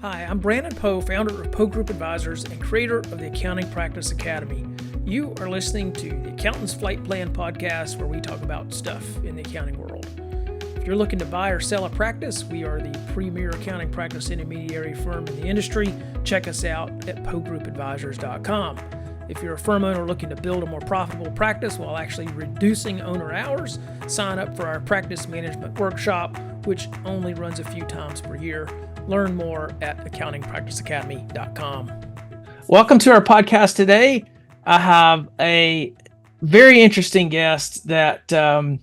Hi, I'm Brannon Poe, founder of Poe Group Advisors and creator of the Accounting Practice Academy. You are listening to the Accountant's Flight Plan podcast, where we talk about stuff in the accounting world. If you're looking to buy or sell a practice, we are the premier accounting practice intermediary firm in the industry. Check us out at pogroupadvisors.com. If you're a firm owner looking to build a more profitable practice while actually reducing owner hours, sign up for our practice management workshop, which only runs a few times per year. Learn more at accountingpracticeacademy.com. Welcome to our podcast today. I have a very interesting guest that I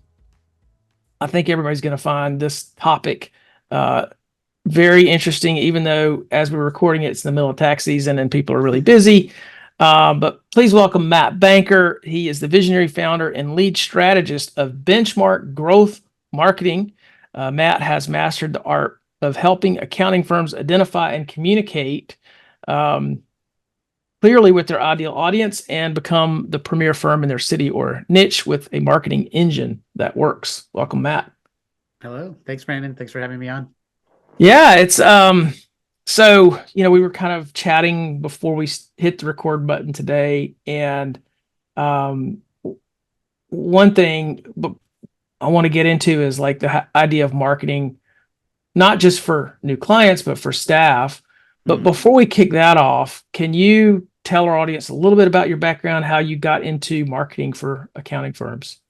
think everybody's going to find this topic very interesting, even though as we're recording it, it's in the middle of tax season and people are really busy. But please welcome Matt Banker. He is the visionary founder and lead strategist of Benchmark Growth Marketing. Matt has mastered the art of helping accounting firms identify and communicate clearly with their ideal audience and become the premier firm in their city or niche with a marketing engine that works. Welcome, Matt. Hello. Thanks, Brandon. Thanks for having me on. Yeah, it's so we were kind of chatting before we hit the record button today, and one thing I want to get into is like the idea of marketing, not just for new clients, but for staff. But before we kick that off, can you tell our audience a little bit about your background, how you got into marketing for accounting firms?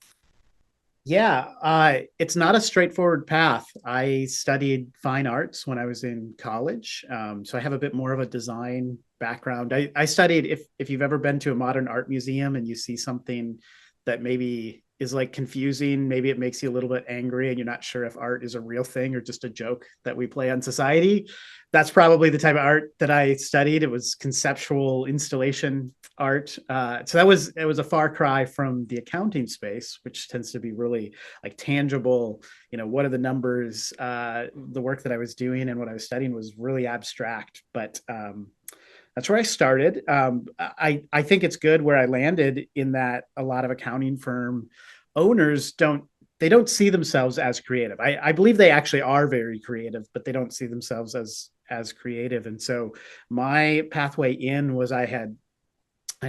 Yeah, it's not a straightforward path. I studied fine arts when I was in college, so I have a bit more of a design background. I studied, if you've ever been to a modern art museum and you see something that maybe is like confusing, maybe it makes you a little bit angry and you're not sure if art is a real thing or just a joke that we play on society. That's probably the type of art that I studied. It was conceptual installation art. So it was a far cry from the accounting space, which tends to be really like tangible. What are the numbers? The work that I was doing and what I was studying was really abstract, but that's where I started. I think it's good where I landed, in that a lot of accounting firm owners don't see themselves as creative. I believe they actually are very creative, but they don't see themselves as creative. And so my pathway in was I had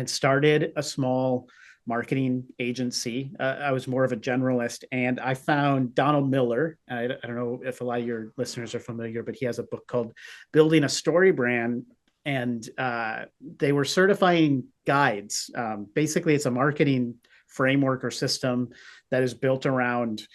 started a small marketing agency. I was more of a generalist, and I found Donald Miller. I don't know if a lot of your listeners are familiar, but he has a book called Building a Story Brand. And they were certifying guides. Basically, it's a marketing framework or system that is built around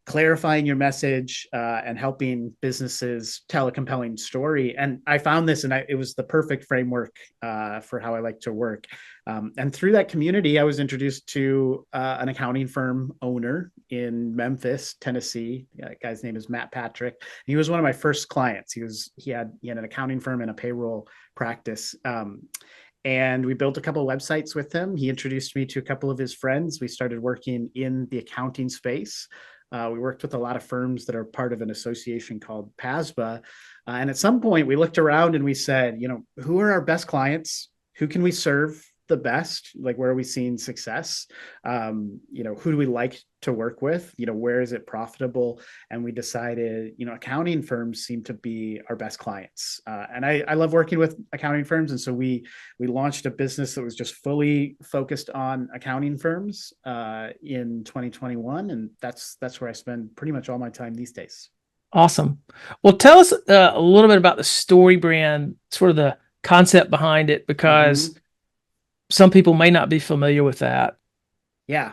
clarifying your message and helping businesses tell a compelling story. And I found this, and it was the perfect framework for how I like to work. And through that community, I was introduced to an accounting firm owner in Memphis, Tennessee. That guy's name is Matt Patrick. He was one of my first clients. He had an accounting firm and a payroll practice. And we built a couple of websites with him. He introduced me to a couple of his friends. We started working in the accounting space. We worked with a lot of firms that are part of an association called PASBA. And at some point, we looked around and we said, who are our best clients? Who can we serve the best? Like, where are we seeing success? Who do we like to work with? Where is it profitable? And we decided, accounting firms seem to be our best clients. And I love working with accounting firms. And so we launched a business that was just fully focused on accounting firms in 2021. And that's where I spend pretty much all my time these days. Awesome. Well, tell us a little bit about the story brand, sort of the concept behind it, because some people may not be familiar with that. Yeah.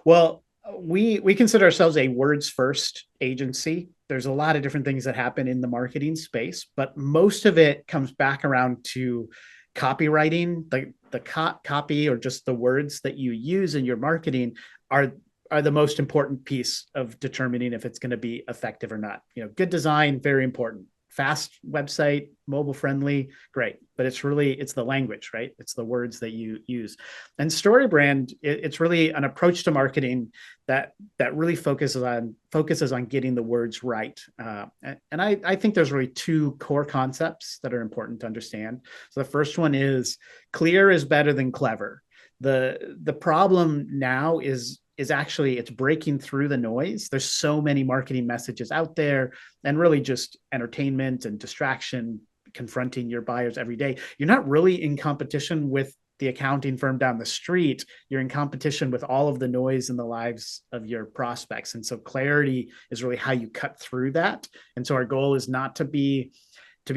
Well, we consider ourselves a words first agency. There's a lot of different things that happen in the marketing space, but most of it comes back around to copywriting. The copy, or just the words that you use in your marketing, are the most important piece of determining if it's going to be effective or not. Good design, very important. Fast website, mobile friendly, great. But it's the language, right? It's the words that you use. And story brand, it's really an approach to marketing that really focuses on getting the words right. And I think there's really two core concepts that are important to understand. So the first one is clear is better than clever. The problem now is actually it's breaking through the noise. There's so many marketing messages out there, and really just entertainment and distraction, confronting your buyers every day, you're not really in competition with the accounting firm down the street. You're in competition with all of the noise in the lives of your prospects. And so clarity is really how you cut through that. And so our goal is not to be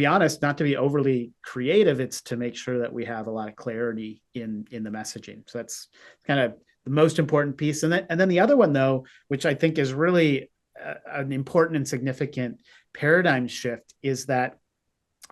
honest, not to be overly creative. It's to make sure that we have a lot of clarity in the messaging. So that's kind of the most important piece. And then the other one, though, which I think is really an important and significant paradigm shift, is that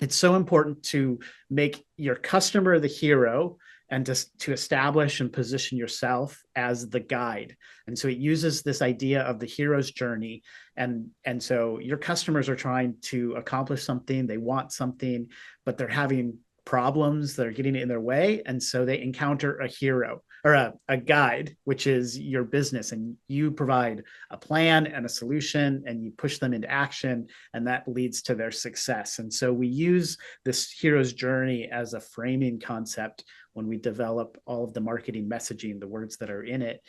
it's so important to make your customer the hero and to establish and position yourself as the guide. And so it uses this idea of the hero's journey. And so your customers are trying to accomplish something, they want something, but they're having problems that are getting in their way. And so they encounter a hero or a guide, which is your business. And you provide a plan and a solution and you push them into action, and that leads to their success. And so we use this hero's journey as a framing concept when we develop all of the marketing messaging, the words that are in it,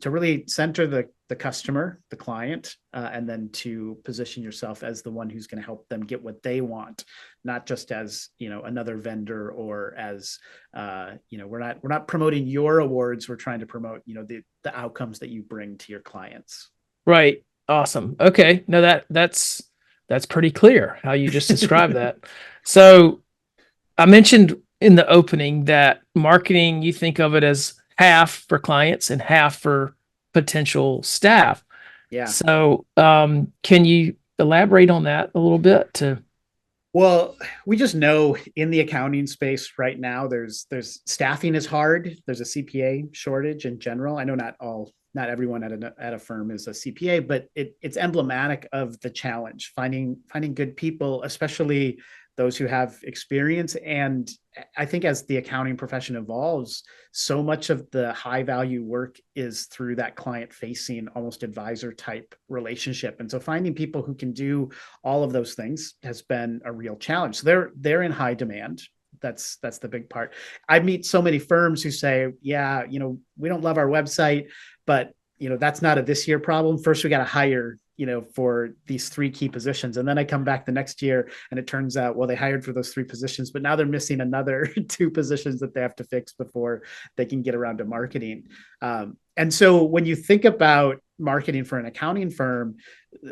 to really center the customer, the client, and then to position yourself as the one who's going to help them get what they want, not just as, another vendor, or as, we're not promoting your awards. We're trying to promote, the outcomes that you bring to your clients. Right. Awesome. Okay. No, that's pretty clear how you just described that. So I mentioned in the opening that marketing, you think of it as half for clients and half for potential staff. Yeah. So can you elaborate on that a little bit? Well, we just know in the accounting space right now, there's staffing is hard. There's a CPA shortage in general. I know not everyone at a firm is a CPA, but it's emblematic of the challenge, finding good people, especially those who have experience. And I think as the accounting profession evolves, so much of the high value work is through that client facing, almost advisor type relationship. And so finding people who can do all of those things has been a real challenge. So they're in high demand. That's the big part. I meet so many firms who say, yeah, we don't love our website, but that's not a this year problem. First, we got to hire for these 3 key positions. And then I come back the next year and it turns out, well, they hired for those 3 positions, but now they're missing another 2 positions that they have to fix before they can get around to marketing. And so when you think about marketing for an accounting firm,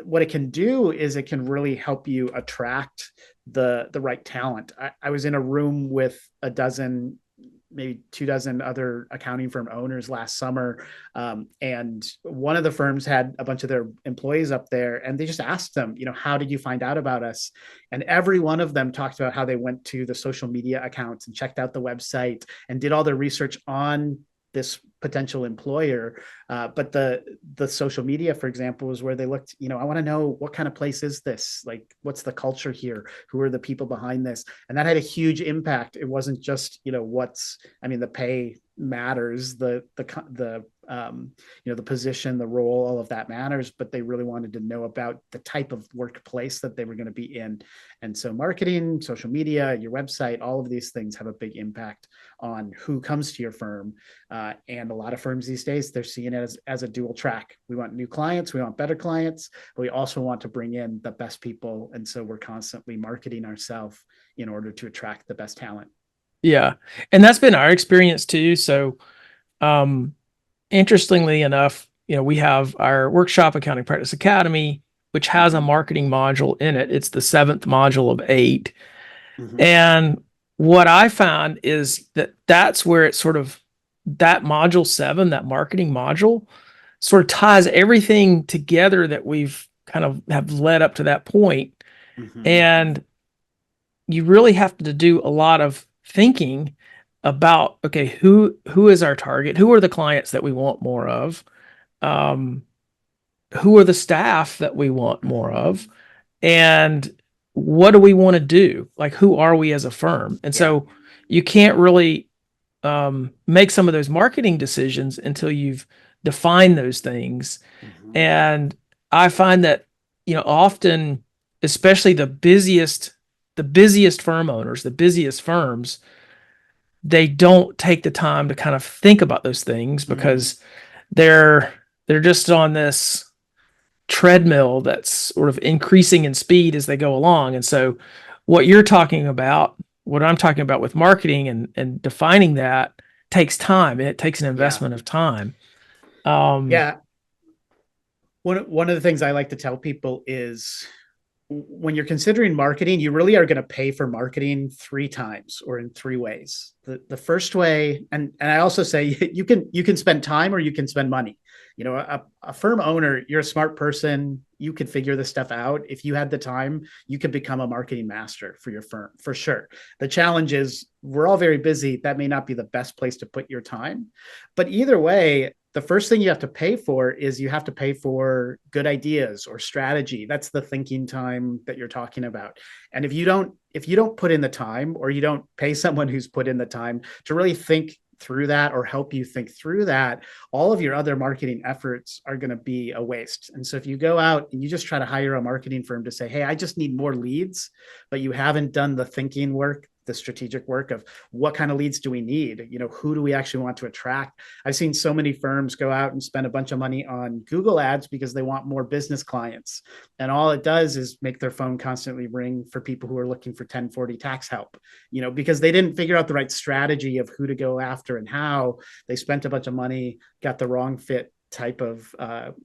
what it can do is it can really help you attract the right talent. I was in a room with a dozen, maybe 24 other accounting firm owners last summer. And one of the firms had a bunch of their employees up there, and they just asked them, how did you find out about us? And every one of them talked about how they went to the social media accounts and checked out the website and did all their research on this potential employer. But the social media, for example, was where they looked, I want to know, what kind of place is this? Like, what's the culture here? Who are the people behind this? And that had a huge impact. It wasn't just, the pay matters, the position, the role, all of that matters, but they really wanted to know about the type of workplace that they were going to be in. And so marketing, social media, your website, all of these things have a big impact on who comes to your firm. And a lot of firms these days, they're seeing it as a dual track. We want new clients, we want better clients, but we also want to bring in the best people. And so we're constantly marketing ourselves in order to attract the best talent. Yeah. And that's been our experience too. So, interestingly enough, we have our workshop, Accounting Practice Academy, which has a marketing module in it. It's the 7th module of 8. Mm-hmm. And what I found is that's where it sort of, that module 7, that marketing module, sort of ties everything together that we've kind of have led up to that point. Mm-hmm. And you really have to do a lot of thinking about, okay, who is our target? Who are the clients that we want more of? Who are the staff that we want more of? And what do we want to do? Like, who are we as a firm? And so you can't really make some of those marketing decisions until you've defined those things. Mm-hmm. And I find that, often, especially the busiest firm owners, the busiest firms, they don't take the time to kind of think about those things because they're just on this treadmill that's sort of increasing in speed as they go along. And so what you're talking about, what I'm talking about with marketing and defining that takes time. It takes an Yeah. investment of time. Um, Yeah. One of the things I like to tell people is when you're considering marketing, you really are going to pay for marketing three times or in three ways. The first way, and I also say you can spend time or you can spend money. You know, a firm owner, you're a smart person, you could figure this stuff out. If you had the time, you could become a marketing master for your firm for sure. The challenge is we're all very busy. That may not be the best place to put your time. But either way, the first thing you have to pay for is you have to pay for good ideas or strategy. That's the thinking time that you're talking about. And if you don't put in the time or you don't pay someone who's put in the time to really think through that or help you think through that, all of your other marketing efforts are going to be a waste. And so if you go out and you just try to hire a marketing firm to say, hey, I just need more leads, but you haven't done the thinking work, the strategic work of what kind of leads do we need? You know, who do we actually want to attract? I've seen so many firms go out and spend a bunch of money on Google ads because they want more business clients. And all it does is make their phone constantly ring for people who are looking for 1040 tax help, you know, because they didn't figure out the right strategy of who to go after and how. They spent a bunch of money, got the wrong fit type of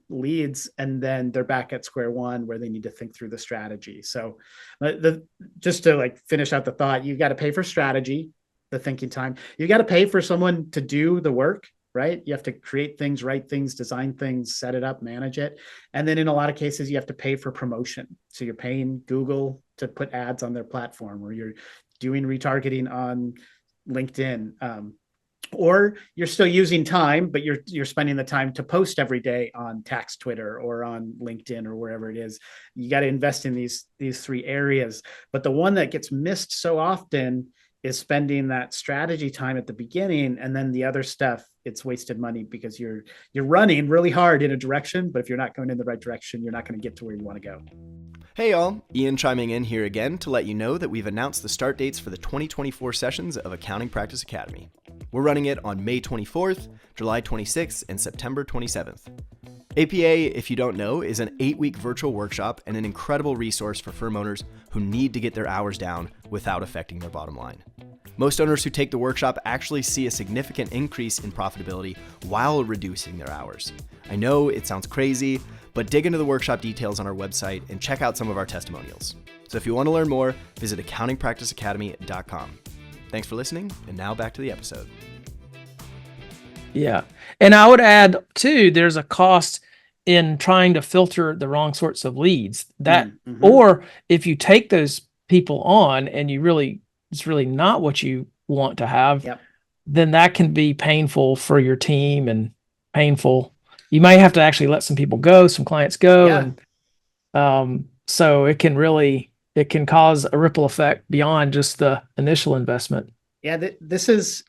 leads, and then they're back at square one where they need to think through the strategy. So just to like finish out the thought, you got to pay for strategy, the thinking time. You got to pay for someone to do the work, right? You have to create things, write things, design things, set it up, manage it. And then in a lot of cases, you have to pay for promotion. So you're paying Google to put ads on their platform, or you're doing retargeting on LinkedIn. Or you're still using time, but you're spending the time to post every day on tax Twitter or on LinkedIn or wherever it is. You got to invest in these three areas. But the one that gets missed so often is spending that strategy time at the beginning, and then the other stuff, it's wasted money because you're running really hard in a direction, but if you're not going in the right direction, you're not going to get to where you want to go. Hey y'all, Ian chiming in here again to let you know that we've announced the start dates for the 2024 sessions of Accounting Practice Academy. We're running it on May 24th, July 26th, and September 27th. APA, if you don't know, is an 8-week virtual workshop and an incredible resource for firm owners who need to get their hours down without affecting their bottom line. Most owners who take the workshop actually see a significant increase in profitability while reducing their hours. I know it sounds crazy, but dig into the workshop details on our website and check out some of our testimonials. So if you want to learn more, visit accountingpracticeacademy.com. Thanks for listening, and now back to the episode. Yeah. And I would add too, there's a cost in trying to filter the wrong sorts of leads. That or if you take those people on and it's really not what you want to have, then that can be painful for your team and painful. You might have to actually let some people go, some clients go. And so it can cause a ripple effect beyond just the initial investment. Yeah, this is,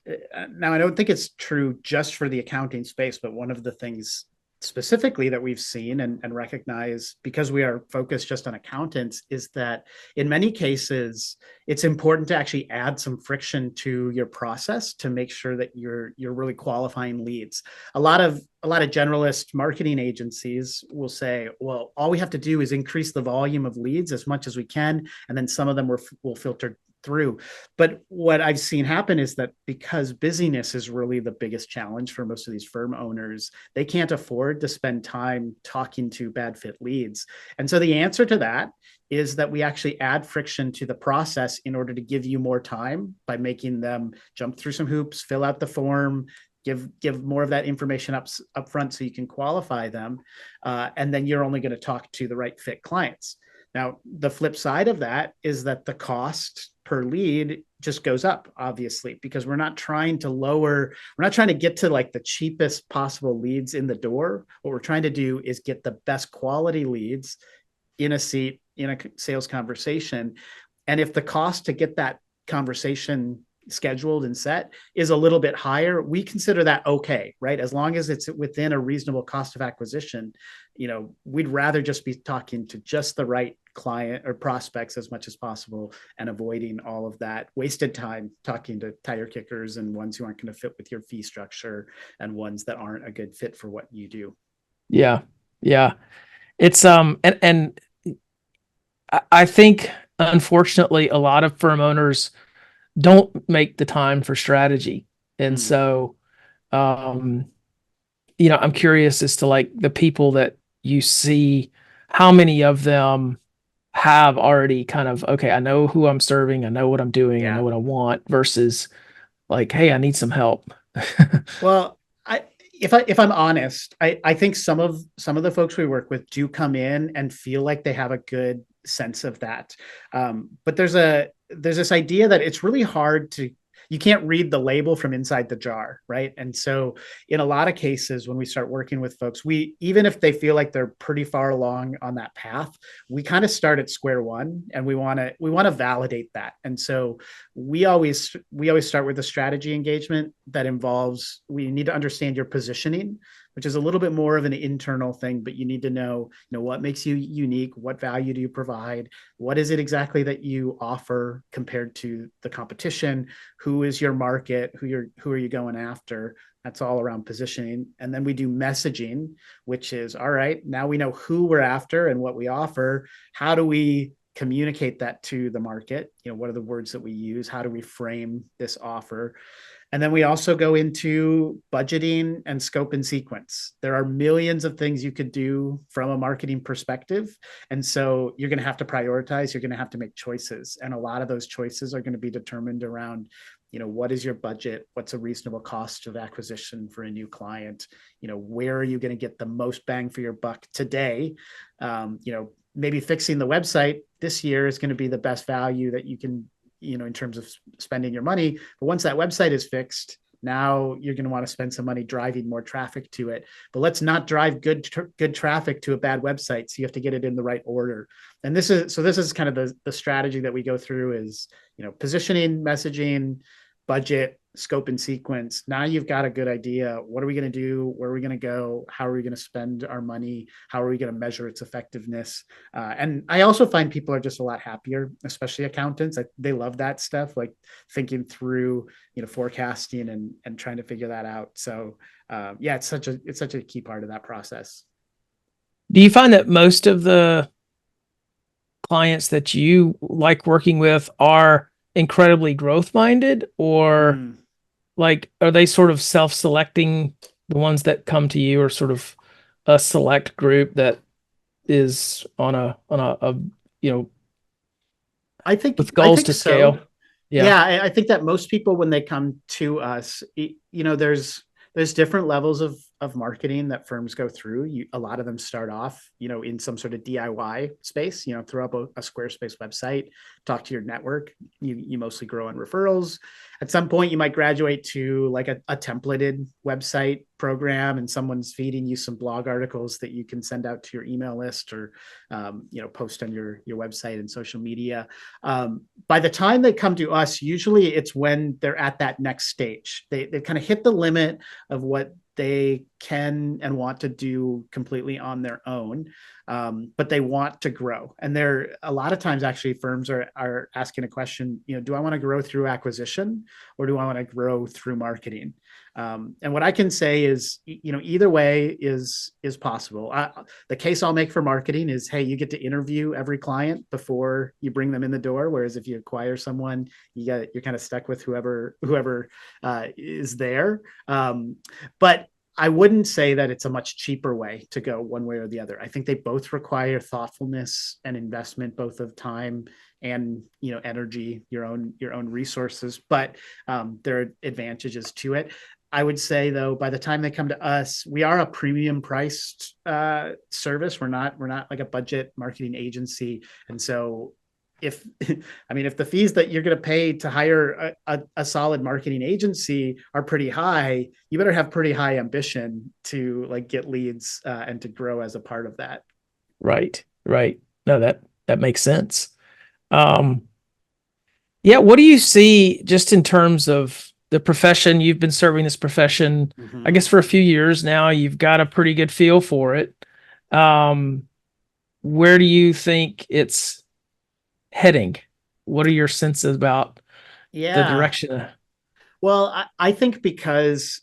now I don't think it's true just for the accounting space, but one of the things specifically that we've seen and recognize, because we are focused just on accountants, is that in many cases, it's important to actually add some friction to your process to make sure that you're really qualifying leads. A lot of generalist marketing agencies will say, well, all we have to do is increase the volume of leads as much as we can, and then some of them will filter through. But what I've seen happen is that because busyness is really the biggest challenge for most of these firm owners, they can't afford to spend time talking to bad fit leads. And so the answer to that is that we actually add friction to the process in order to give you more time by making them jump through some hoops, fill out the form, give more of that information up front so you can qualify them. And then you're only going to talk to the right fit clients. Now, the flip side of that is that the cost per lead just goes up, obviously, because we're not trying to get to like the cheapest possible leads in the door. What we're trying to do is get the best quality leads in a seat, in a sales conversation. And if the cost to get that conversation scheduled and set is a little bit higher, we consider that okay, right? As long as it's within a reasonable cost of acquisition, we'd rather just be talking to just the right client or prospects as much as possible and avoiding all of that wasted time talking to tire kickers and ones who aren't going to fit with your fee structure and ones that aren't a good fit for what you do. Yeah. It's and I think unfortunately, a lot of firm owners don't make the time for strategy. And Mm. so, um, I'm curious as to like the people that you see, how many of them have already kind of, okay, I know who I'm serving, I know what I'm doing, I know Yeah. what I want, versus like, hey, I need some help. Well, if I'm honest, I think some of the folks we work with do come in and feel like they have a good sense of that. But there's this idea that it's really hard to, you can't read the label from inside the jar, right? And so in a lot of cases when we start working with folks, we, even if they feel like they're pretty far along on that path, we kind of start at square one, and we want to validate that. And so we always start with a strategy engagement that involves, we need to understand your positioning, which is a little bit more of an internal thing, but you need to know what makes you unique, what value do you provide, what is it exactly that you offer compared to the competition, who is your market, who are you going after. That's all around positioning. And then we do messaging, which is, all right, now we know who we're after and what we offer. How do we communicate that to the market? What are the words that we use? How do we frame this offer? And then we also go into budgeting and scope and sequence. There are millions of things you could do from a marketing perspective. And so you're going to have to prioritize, you're going to have to make choices. And a lot of those choices are going to be determined around, what is your budget? What's a reasonable cost of acquisition for a new client? Where are you going to get the most bang for your buck today? Maybe fixing the website this year is going to be the best value that you can, in terms of spending your money. But once that website is fixed, now you're going to want to spend some money driving more traffic to it. But let's not drive good traffic to a bad website. So you have to get it in the right order. And this is kind of the strategy that we go through is, positioning, messaging, budget, scope and sequence. Now you've got a good idea. What are we going to do? Where are we going to go? How are we going to spend our money? How are we going to measure its effectiveness? And I also find people are just a lot happier, especially accountants. They love that stuff, like thinking through, forecasting and trying to figure that out. So yeah, it's such a key part of that process. Do you find that most of the clients that you like working with are incredibly growth minded, or Mm. like are they sort of self-selecting? The ones that come to you are sort of a select group that is on a you know I think with I goals think to scale. so. Yeah. Yeah, I think that most people when they come to us, there's different levels of marketing that firms go through. A lot of them start off, in some sort of DIY space. Throw up a Squarespace website, talk to your network. You mostly grow on referrals. At some point, you might graduate to like a templated website program, and someone's feeding you some blog articles that you can send out to your email list or post on your website and social media. By the time they come to us, usually it's when they're at that next stage. They kind of hit the limit of what they can and want to do completely on their own, but they want to grow. And they're a lot of times actually firms are asking a question, do I want to grow through acquisition or do I want to grow through marketing? And what I can say is, either way is possible. The case I'll make for marketing is, hey, you get to interview every client before you bring them in the door. Whereas if you acquire someone, you're kind of stuck with whoever is there. But I wouldn't say that it's a much cheaper way to go one way or the other. I think they both require thoughtfulness and investment, both of time and energy, your own resources. But there are advantages to it. I would say though, by the time they come to us, we are a premium priced service. We're not like a budget marketing agency, and so if if the fees that you're going to pay to hire a solid marketing agency are pretty high, you better have pretty high ambition to like get leads and to grow as a part of that. Right. Right. No, that makes sense. Um, yeah. What do you see just in terms of the profession? You've been serving this profession, I Mm-hmm. guess, for a few years now. You've got a pretty good feel for it. Um, where do you think it's heading? What are your senses about the Yeah. direction? Well, I think because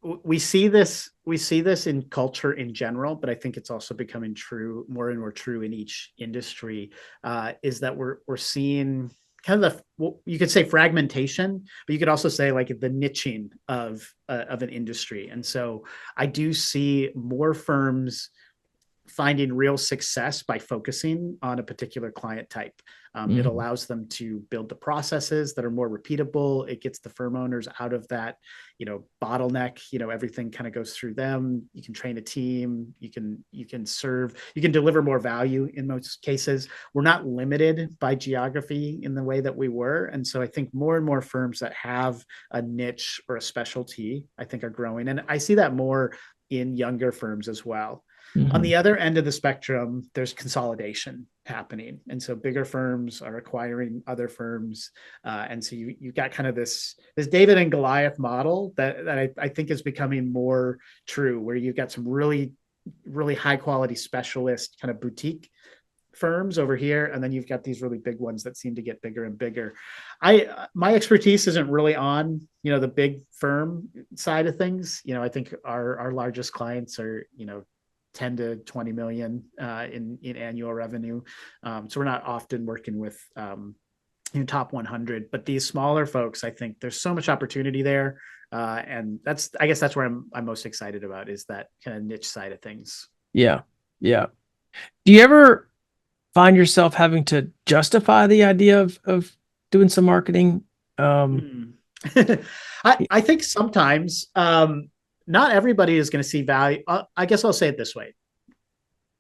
we see this in culture in general, but I think it's also becoming true, more and more true in each industry, is that we're seeing kind of you could say fragmentation, but you could also say like the niching of an industry. And so I do see more firms finding real success by focusing on a particular client type. It allows them to build the processes that are more repeatable. It gets the firm owners out of that, bottleneck. Everything kind of goes through them. You can train a team. You can serve. You can deliver more value in most cases. We're not limited by geography in the way that we were, and so I think more and more firms that have a niche or a specialty, I think, are growing, and I see that more in younger firms as well. On the other end of the spectrum, there's consolidation happening. And so bigger firms are acquiring other firms. And so you got kind of this David and Goliath model that I think is becoming more true, where you've got some really, really high quality specialist kind of boutique firms over here, and then you've got these really big ones that seem to get bigger and bigger. My expertise isn't really on the big firm side of things. I think our largest clients are 10 to 20 million in annual revenue. So we're not often working with top 100, but these smaller folks, I think there's so much opportunity there. And I guess that's where I'm most excited about, is that kind of niche side of things. Yeah. Yeah. Do you ever find yourself having to justify the idea of doing some marketing? I think sometimes, not everybody is going to see value. I guess I'll say it this way.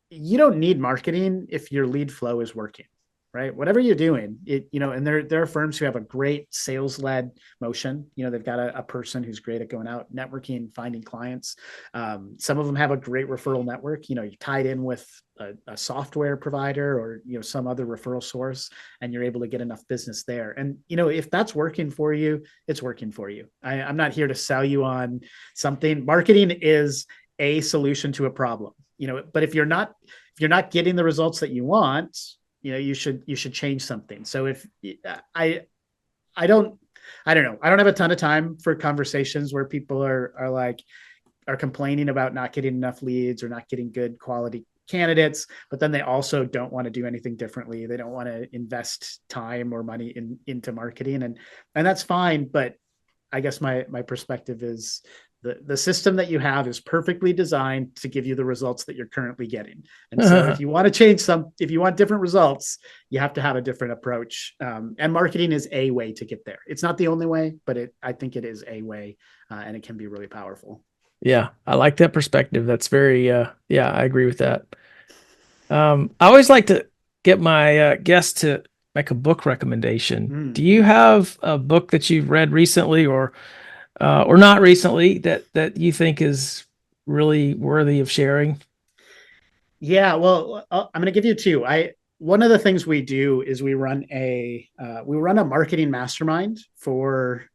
You don't need marketing if your lead flow is working, right? Whatever you're doing, and there are firms who have a great sales-led motion. They've got a person who's great at going out, networking, finding clients. Some of them have a great referral network. You tied in with a software provider or, some other referral source, and you're able to get enough business there. And, if that's working for you, it's working for you. I'm not here to sell you on something. Marketing is a solution to a problem, but if you're not getting the results that you want, you should change something. So if I don't know, I don't have a ton of time for conversations where people are complaining about not getting enough leads or not getting good quality candidates, but then they also don't want to do anything differently. They don't want to invest time or money into marketing, and that's fine. But I guess my perspective is the system that you have is perfectly designed to give you the results that you're currently getting. And so if you want to change if you want different results, you have to have a different approach. And marketing is a way to get there. It's not the only way, but I think it is a way, and it can be really powerful. Yeah, I like that perspective. That's very, I agree with that. I always like to get my guests to make a book recommendation. Do you have a book that you've read recently or not recently that you think is really worthy of sharing? Yeah, well, I'm going to give you two. One of the things we do is we run a marketing mastermind for.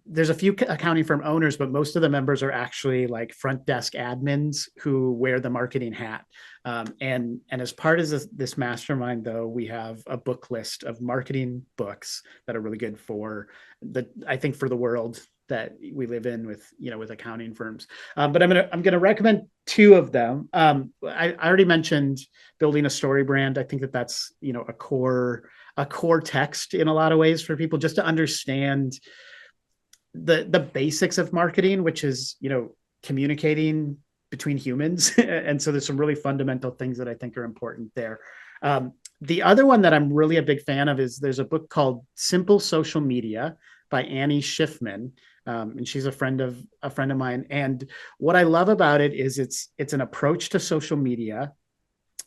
There's a few accounting firm owners, but most of the members are actually like front desk admins who wear the marketing hat. And as part of this mastermind, though, we have a book list of marketing books that are really good for I think for the world that we live in with accounting firms. But I'm gonna recommend two of them. I already mentioned Building a Story Brand. I think that's a core text in a lot of ways for people just to understand the basics of marketing, which is communicating between humans. And so there's some really fundamental things that I think are important there. The other one that I'm really a big fan of is there's a book called Simple Social Media by Annie Schiffman. And she's a friend of mine. And what I love about it is it's an approach to social media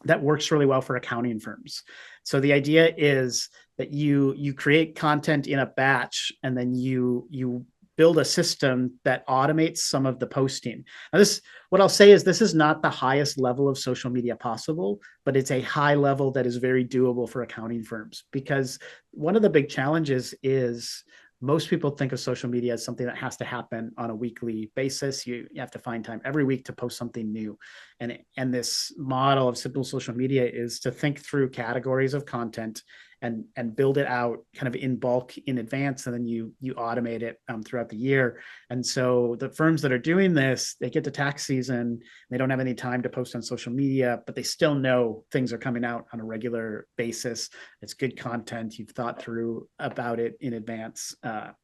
that works really well for accounting firms. So the idea is that you create content in a batch, and then you build a system that automates some of the posting. Now, what I'll say is this is not the highest level of social media possible, but it's a high level that is very doable for accounting firms, because one of the big challenges is most people think of social media as something that has to happen on a weekly basis. You have to find time every week to post something new. And this model of simple social media is to think through categories of content and build it out kind of in bulk in advance, and then you automate it throughout the year. And so the firms that are doing this, they get to tax season, they don't have any time to post on social media, but they still know things are coming out on a regular basis. It's good content. You've thought through about it in advance.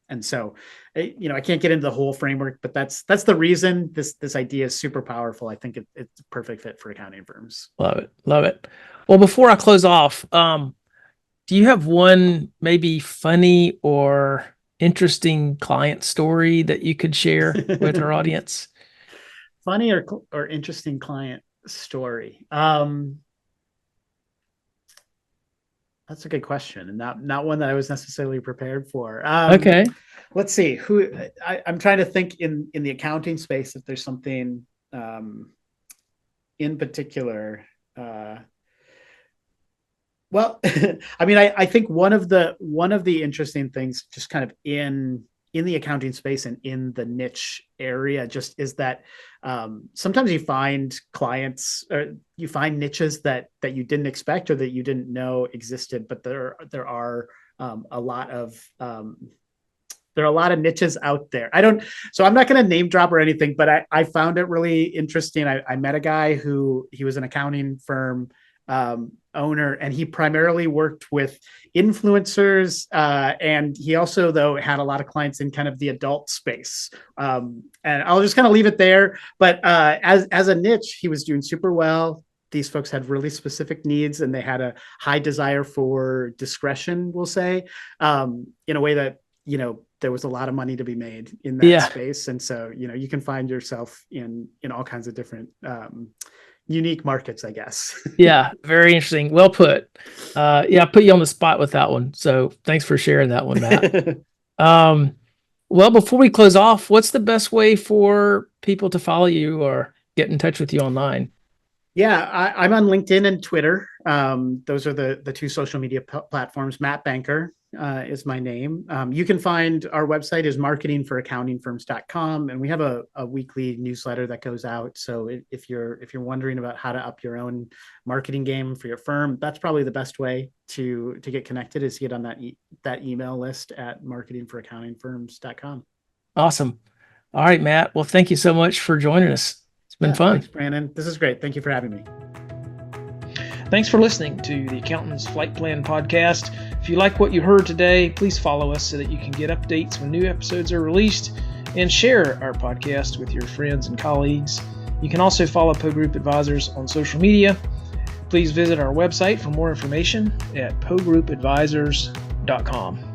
And so, I can't get into the whole framework, but that's the reason this idea is super powerful. I think it's a perfect fit for accounting firms. Love it. Love it. Well, before I close off, do you have one maybe funny or interesting client story that you could share with our audience? Funny or interesting client story. That's a good question, and not one that I was necessarily prepared for. Okay. Let's see. I'm trying to think in the accounting space if there's something in particular. Well, I mean, I think one of the interesting things, just kind of in the accounting space and in the niche area, just is that sometimes you find clients, or you find niches that you didn't expect or that you didn't know existed, but there are a lot of niches out there. So I'm not going to name drop or anything, but I found it really interesting. I met a guy he was an accounting firm owner, and he primarily worked with influencers, and he also, though, had a lot of clients in kind of the adult space. And I'll just kind of leave it there. But as a niche, he was doing super well. These folks had really specific needs, and they had a high desire for discretion, we'll say, in a way that, there was a lot of money to be made in that space. And so, you can find yourself in all kinds of different unique markets, I guess. Yeah, very interesting. Well put. I put you on the spot with that one. So thanks for sharing that one, Matt. Well, before we close off, what's the best way for people to follow you or get in touch with you online? Yeah, I'm on LinkedIn and Twitter. Those are the two social media platforms. Matt Banker is my name. You can find our website is marketingforaccountingfirms.com, and we have a weekly newsletter that goes out. So if you're wondering about how to up your own marketing game for your firm, that's probably the best way to get connected, is to get on that email list at marketingforaccountingfirms.com. Awesome. All right, Matt. Well, thank you so much for joining us. It's been fun. Thanks, Brannon. This is great. Thank you for having me. Thanks for listening to the Accountant's Flight Plan podcast. If you like what you heard today, please follow us so that you can get updates when new episodes are released, and share our podcast with your friends and colleagues. You can also follow Poe Group Advisors on social media. Please visit our website for more information at poegroupadvisors.com.